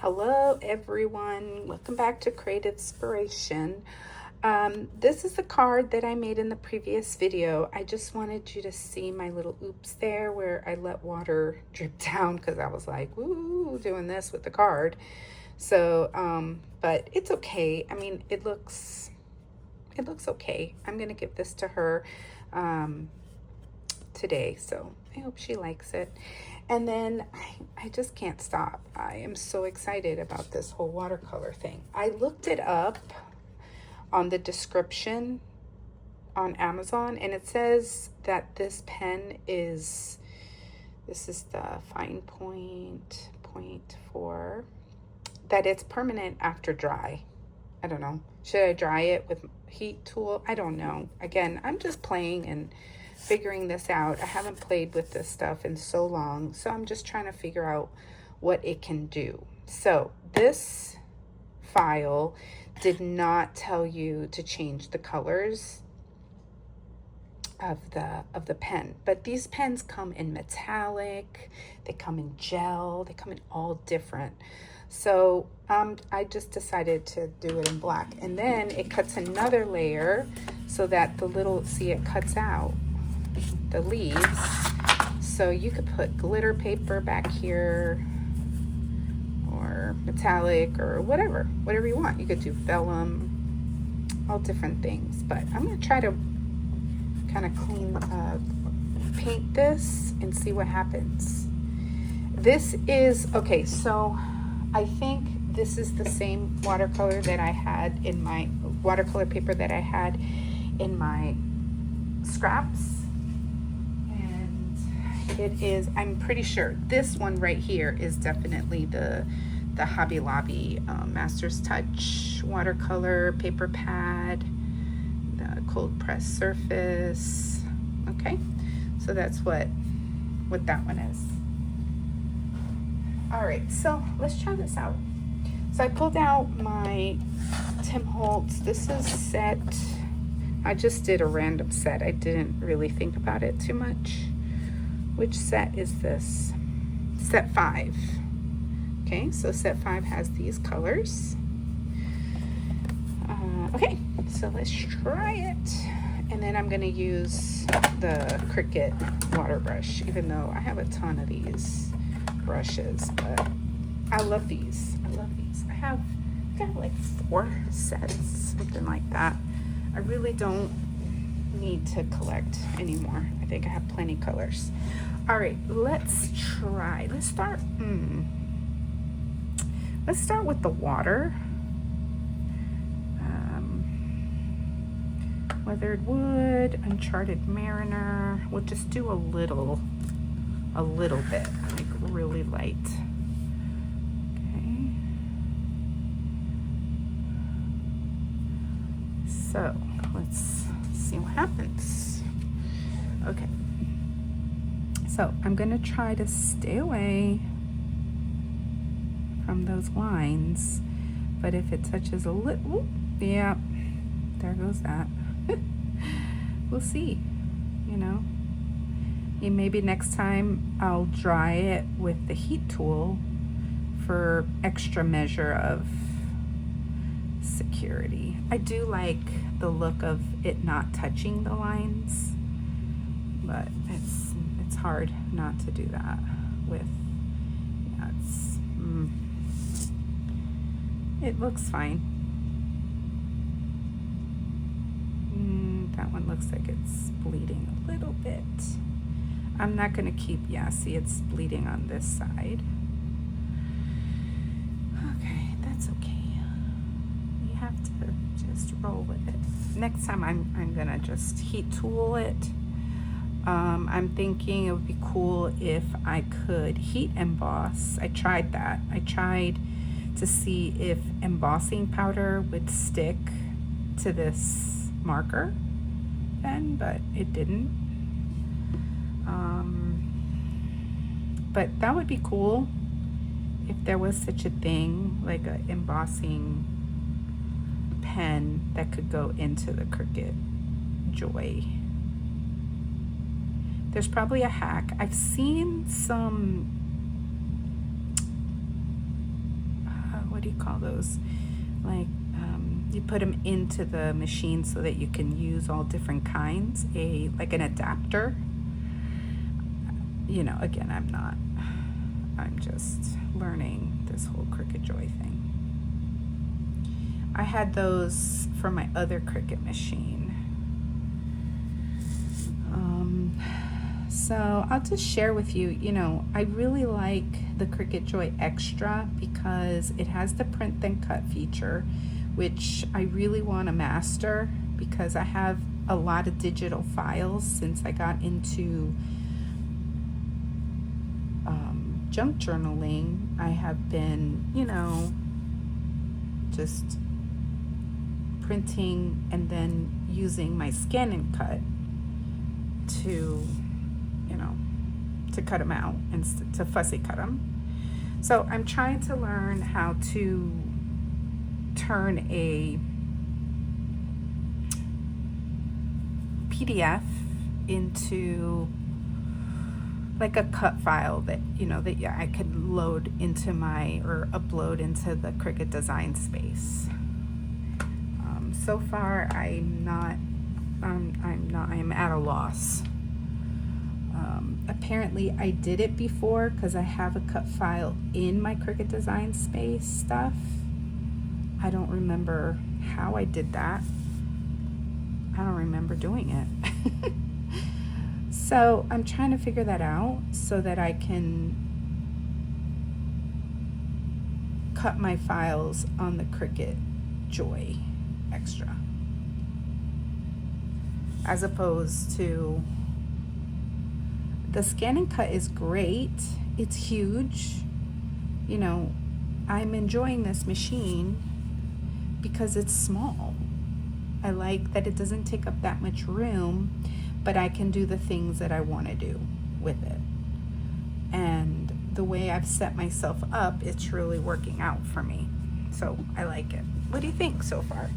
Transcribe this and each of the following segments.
Hello everyone, welcome back to Creative Inspiration. This is the card that I made in the previous video. I just wanted you to see my little oops there where I let water drip down because I was like, woo, doing this with the card. So, but it's okay. I mean, it looks okay. I'm gonna give this to her today, so I hope she likes it. And then I just can't stop. I am so excited about this whole watercolor thing. I looked it up on the description on Amazon, and it says that this pen is, this is the fine point 0.4, that it's permanent after dry. I don't know. Should I dry it with heat tool? I don't know. Again, I'm just playing and figuring this out. I haven't played with this stuff in so long, so I'm just trying to figure out what it can do. So this file did not tell you to change the colors of the pen, but these pens come in metallic, they come in gel, they come in all different. So I just decided to do it in black, and then it cuts another layer so that the little, see, it cuts out the leaves, so you could put glitter paper back here or metallic or whatever you want. You could do vellum, all different things, but I'm going to try to kind of paint this and see what happens. This is okay, so I think this is the same watercolor that I had in my watercolor paper that I had in my scraps. It is, I'm pretty sure this one right here is definitely the Hobby Lobby Master's Touch watercolor paper pad, the cold press surface. Okay, so that's what that one is. All right, so let's try this out. So I pulled out my Tim Holtz. This is set, I just did a random set. I didn't really think about it too much. Which set is this? Set 5. Okay, so set 5 has these colors. Okay, so let's try it. And then I'm gonna use the Cricut water brush, even though I have a ton of these brushes, but I love these. I love these. I've got like 4 sets, something like that. I really don't need to collect anymore. I think I have plenty colors. All right, let's try. Let's start with the water. Weathered Wood, Uncharted Mariner. We'll just do a little bit, like really light. Okay. So let's see what happens. Okay. So I'm gonna try to stay away from those lines, but if it touches a little, yeah, there goes that. We'll see, you know. And maybe next time I'll dry it with the heat tool for extra measure of security. I do like the look of it not touching the lines, but it's hard not to do that with, yeah, it looks fine. That one looks like it's bleeding a little bit. I'm not gonna keep, yeah, see, it's bleeding on this side. Okay, that's okay. You have to just roll with it. Next time I'm gonna just heat tool it. I'm thinking it would be cool if I could heat emboss. I tried that. I tried to see if embossing powder would stick to this marker then, but it didn't. But that would be cool if there was such a thing, like an embossing pen that could go into the Cricut Joy. There's probably a hack. I've seen some what do you call those? Like, you put them into the machine so that you can use all different kinds, like an adapter. You know, again, I'm just learning this whole Cricut Joy thing. I had those for my other Cricut machine. So I'll just share with you, you know, I really like the Cricut Joy Extra because it has the print then cut feature, which I really want to master because I have a lot of digital files since I got into junk journaling. I have been, you know, just printing and then using my scan and cut to, you know, to cut them out and to fussy cut them. So I'm trying to learn how to turn a PDF into like a cut file that, you know, that I could load into or upload into the Cricut Design Space. So far I'm at a loss. Apparently I did it before because I have a cut file in my Cricut Design Space stuff. I don't remember how I did that. I don't remember doing it. So I'm trying to figure that out so that I can cut my files on the Cricut Joy Extra, as opposed to the scan and cut is great. It's huge. You know, I'm enjoying this machine because it's small. I like that it doesn't take up that much room, but I can do the things that I want to do with it. And the way I've set myself up, it's really working out for me. So I like it. What do you think so far?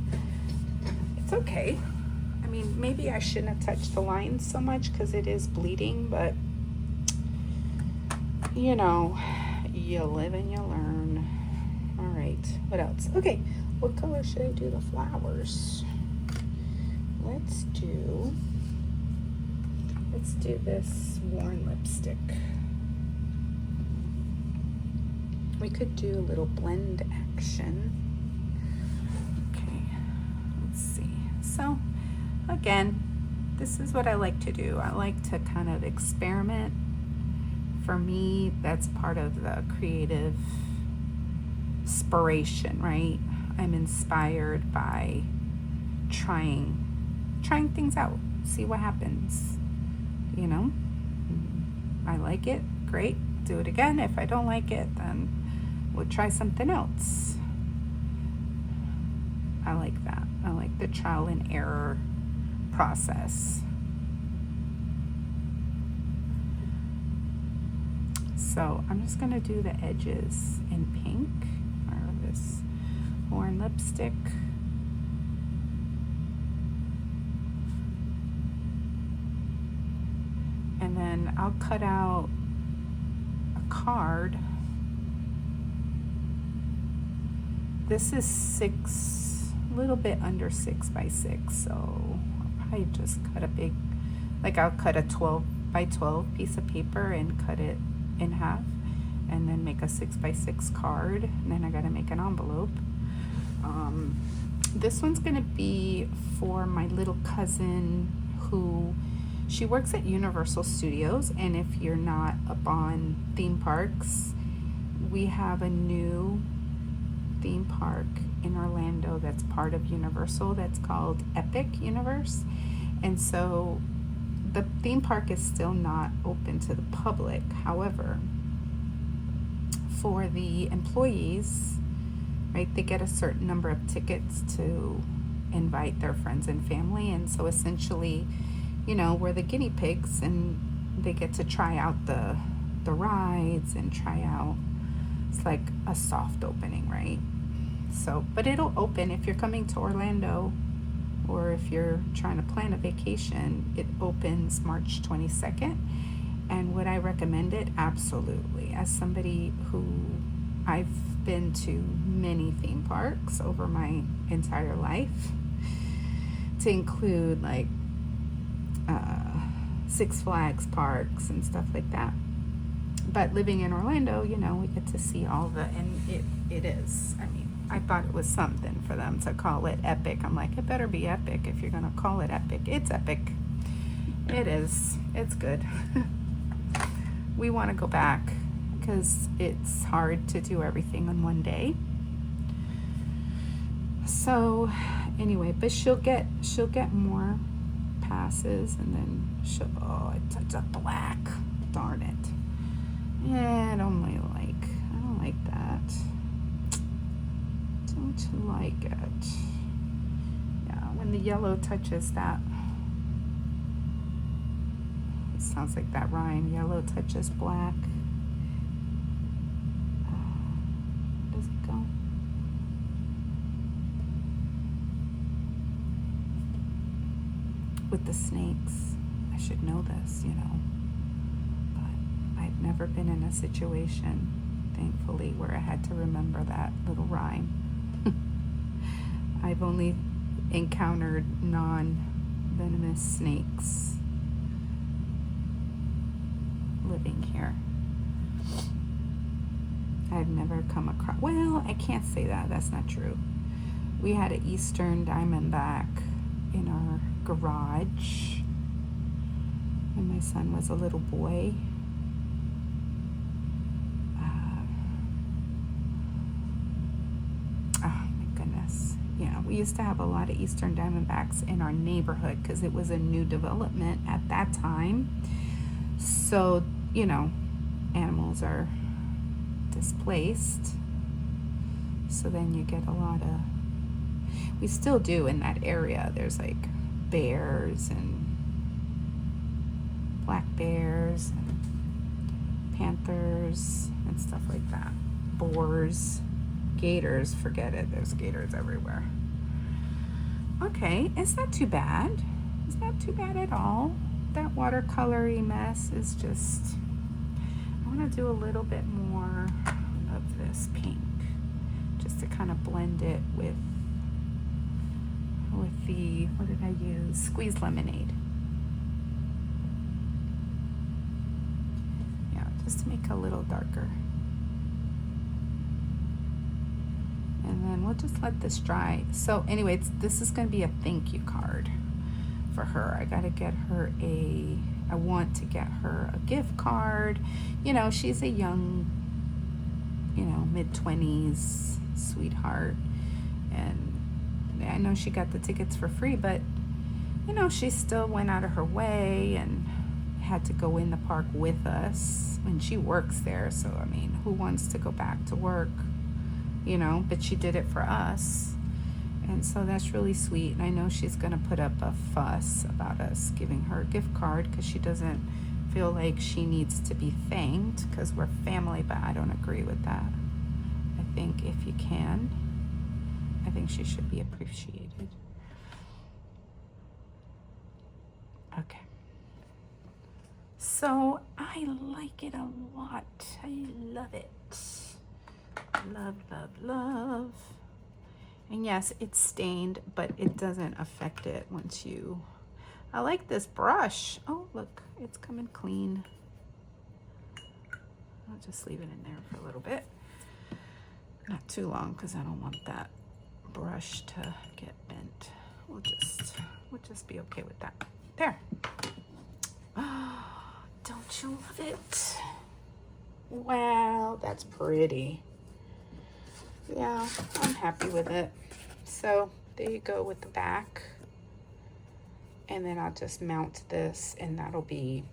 It's okay. I mean, maybe I shouldn't have touched the lines so much because it is bleeding, but you know, you live and you learn. All right, what else? Okay, what color should I do the flowers? Let's do this worn lipstick. We could do a little blend action. Okay, let's see. So again, this is what I like to do. I like to kind of experiment. For me, that's part of the creative inspiration, right? I'm inspired by trying things out, see what happens, you know? I like it, great, do it again. If I don't like it, then we'll try something else. I like that. I like the trial and error process. So I'm just gonna do the edges in pink, or this worn lipstick. And then I'll cut out a card. This is a little bit under 6 by 6, so I'll probably just cut a big, like I'll cut a 12 by 12 piece of paper and cut it in half, and then make a 6 by 6 card, and then I gotta make an envelope. This one's gonna be for my little cousin who, she works at Universal Studios, and if you're not up on theme parks, we have a new theme park in Orlando that's part of Universal that's called Epic Universe. And so the theme park is still not open to the public. However, for the employees, right, they get a certain number of tickets to invite their friends and family. And so essentially, you know, we're the guinea pigs, and they get to try out the rides and try out, it's like a soft opening, right? So, but it'll open if you're coming to Orlando, or if you're trying to plan a vacation. It opens March 22nd. And would I recommend it? Absolutely. As somebody who I've been to many theme parks over my entire life, to include like Six Flags parks and stuff like that. But living in Orlando, you know, we get to see all the, and it is, I mean, I thought it was something for them to call it epic. I'm like, it better be epic if you're gonna call it epic. It's epic. It is. It's good. We want to go back because it's hard to do everything in one day. So anyway, but she'll get more passes, and then oh, it's a black, darn it. Yeah, I don't like that. Don't like it. Yeah, when the yellow touches that, it sounds like that rhyme, yellow touches black. Where does it go? With the snakes, I should know this, you know, but I've never been in a situation, thankfully, where I had to remember that little rhyme. I've only encountered non-venomous snakes living here. I've never come across, well, I can't say that, that's not true. We had an eastern diamondback in our garage when my son was a little boy. Oh my goodness. Yeah, we used to have a lot of eastern diamondbacks in our neighborhood because it was a new development at that time. So, you know, animals are displaced. So then you get a lot of, we still do in that area. There's like bears and black bears and panthers and stuff like that. Boars, gators, forget it. There's gators everywhere. Okay, it's not too bad. It's not too bad at all. That watercolory mess is just, I want to do a little bit more of this pink just to kind of blend it with the, what did I use? Squeezed lemonade. Yeah, just to make it a little darker. And then we'll just let this dry. So anyway, this is going to be a thank you card for her. I got to get her I want to get her a gift card. You know, she's a young, you know, mid-20s sweetheart. And I know she got the tickets for free, but, you know, she still went out of her way and had to go in the park with us when she works there. So, I mean, who wants to go back to work, you know? But she did it for us. And so that's really sweet. And I know she's going to put up a fuss about us giving her a gift card because she doesn't feel like she needs to be thanked because we're family, but I don't agree with that. I think if you can, I think she should be appreciated. Okay. So I like it a lot. I love it. Love, love, love. And yes, it's stained, but it doesn't affect it once you... I like this brush. Oh, look, it's coming clean. I'll just leave it in there for a little bit. Not too long, because I don't want that brush to get bent. We'll just be okay with that. There. Oh, don't you love it? Wow, that's pretty. Yeah, I'm happy with it. So there you go with the back. And then I'll just mount this and that'll be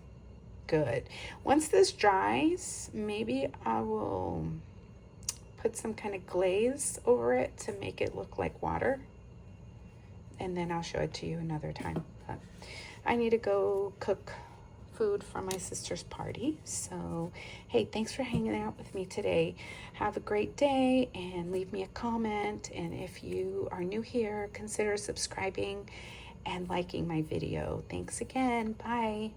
good. Once this dries, maybe I will put some kind of glaze over it to make it look like water. And then I'll show it to you another time. But I need to go cook food for my sister's party. So, hey, thanks for hanging out with me today. Have a great day and leave me a comment. And if you are new here, consider subscribing and liking my video. Thanks again. Bye.